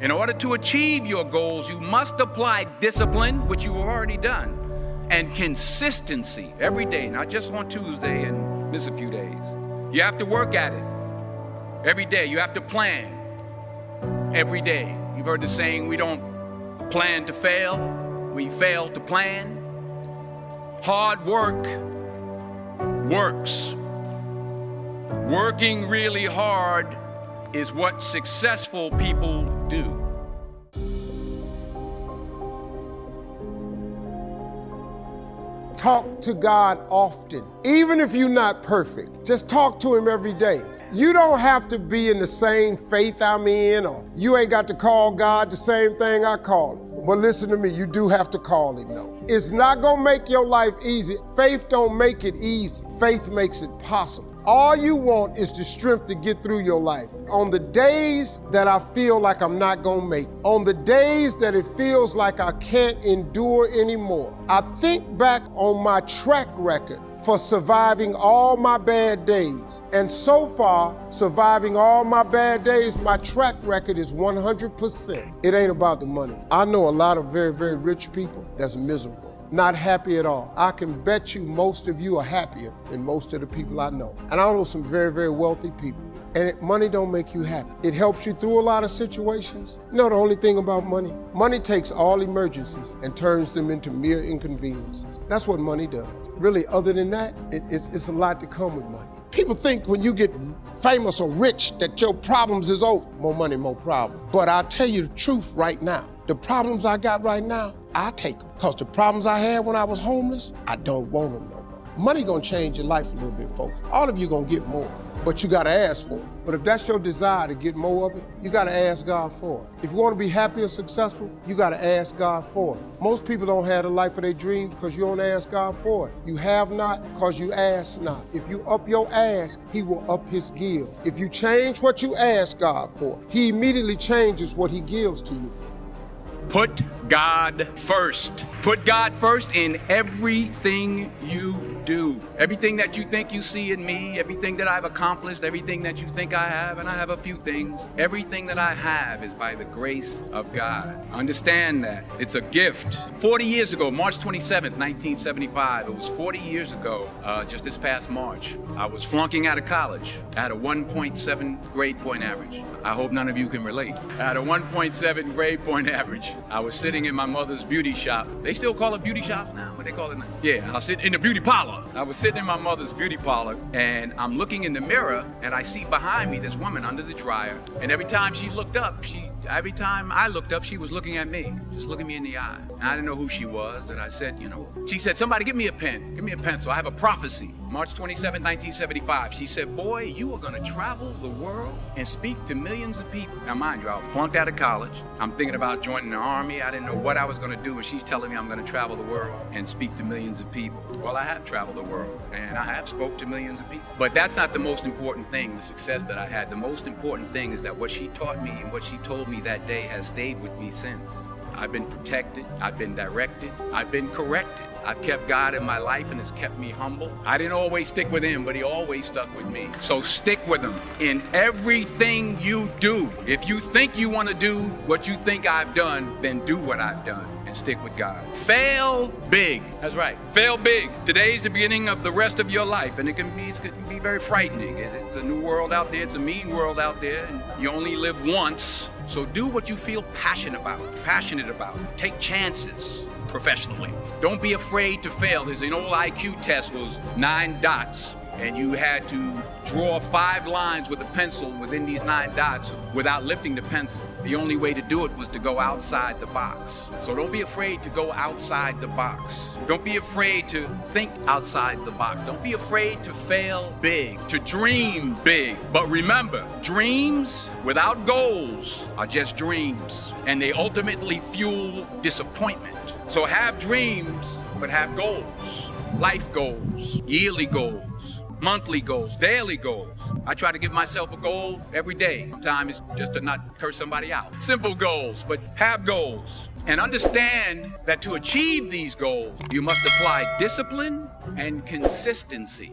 In order to achieve your goals, you must apply discipline, which you have already done, and consistency every day, not just on Tuesday and miss a few days. You have to work at it every day. You have to plan every day. You've heard the saying, we don't plan to fail, we fail to plan. Hard work works. Working really hard is what successful people do. Talk to God often. Even if you're not perfect, just talk to Him every day. You don't have to be in the same faith I'm in, or you ain't got to call God the same thing I call Him. But listen to me, you do have to call Him, though. It's not gonna make your life easy. Faith don't make it easy. Faith makes it possible. All you want is the strength to get through your life. On the days that I feel like I'm not gonna make, on the days that it feels like I can't endure anymore, I think back on my track record for surviving all my bad days. And so far, surviving all my bad days, my track record is 100%. It ain't about the money. I know a lot of very, very rich people that's miserable. Not happy at all. I can bet you most of you are happier than most of the people I know. And I know some very, very wealthy people. And money don't make you happy. It helps you through a lot of situations. You know the only thing about money? Money takes all emergencies and turns them into mere inconveniences. That's what money does. Really, other than that, it's a lot to come with money. People think when you get famous or rich that your problems is over. More money, more problems. But I'll tell you the truth right now. The problems I got right now, I take them. Because the problems I had when I was homeless, I don't want them no more. Money gonna change your life a little bit, folks. All of you gonna get more, but you gotta ask for it. But if that's your desire to get more of it, you gotta ask God for it. If you wanna be happy or successful, you gotta ask God for it. Most people don't have the life of their dreams because you don't ask God for it. You have not because you ask not. If you up your ask, He will up His give. If you change what you ask God for, He immediately changes what He gives to you. Put God first. Put God first in everything you do. Everything that you think you see in me, everything that I've accomplished, everything that you think I have, and I have a few things, everything that I have is by the grace of God. Understand that. It's a gift. 40 years ago, March 27th, 1975, it was 40 years ago, just this past March, I was flunking out of college. I had a 1.7 grade point average. I hope none of you can relate. I had a 1.7 grade point average. I was sitting in my mother's beauty shop. They still call it beauty shop now? What they call it now? Yeah, I was sitting in the beauty parlor. I was sitting in my mother's beauty parlor, and I'm looking in the mirror, and I see behind me this woman under the dryer. And every time she looked up, every time I looked up, she was looking at me, just looking me in the eye. And I didn't know who she was, and I said, she said, somebody give me a pen, give me a pencil. I have a prophecy. March 27, 1975. She said, boy, you are gonna travel the world and speak to millions of people. Now, mind you, I was flunked out of college. I'm thinking about joining the army. I didn't know what I was gonna do, and she's telling me I'm gonna travel the world and speak to millions of people. Well, I have traveled the world, and I have spoke to millions of people. But that's not the most important thing, the success that I had. The most important thing is that what she taught me and what she told me that day has stayed with me since. I've been protected, I've been directed, I've been corrected. I've kept God in my life and it's kept me humble. I didn't always stick with Him, but He always stuck with me. So stick with Him in everything you do. If you think you want to do what you think I've done, then do what I've done and stick with God. Fail big. That's right. Fail big. Today's the beginning of the rest of your life, and it can be very frightening. It's a new world out there. It's a mean world out there, and you only live once. So do what you feel passionate about. Take chances professionally. Don't be afraid to fail. There's an old IQ test, was 9 dots, and you had to draw 5 lines with a pencil within these 9 dots without lifting the pencil. The only way to do it was to go outside the box. So don't be afraid to go outside the box. Don't be afraid to think outside the box. Don't be afraid to fail big, to dream big. But remember, dreams without goals are just dreams, and they ultimately fuel disappointment. So have dreams, but have goals. Life goals, yearly goals, monthly goals, daily goals. I try to give myself a goal every day. Sometimes it's just to not curse somebody out. Simple goals, but have goals. And understand that to achieve these goals, you must apply discipline and consistency.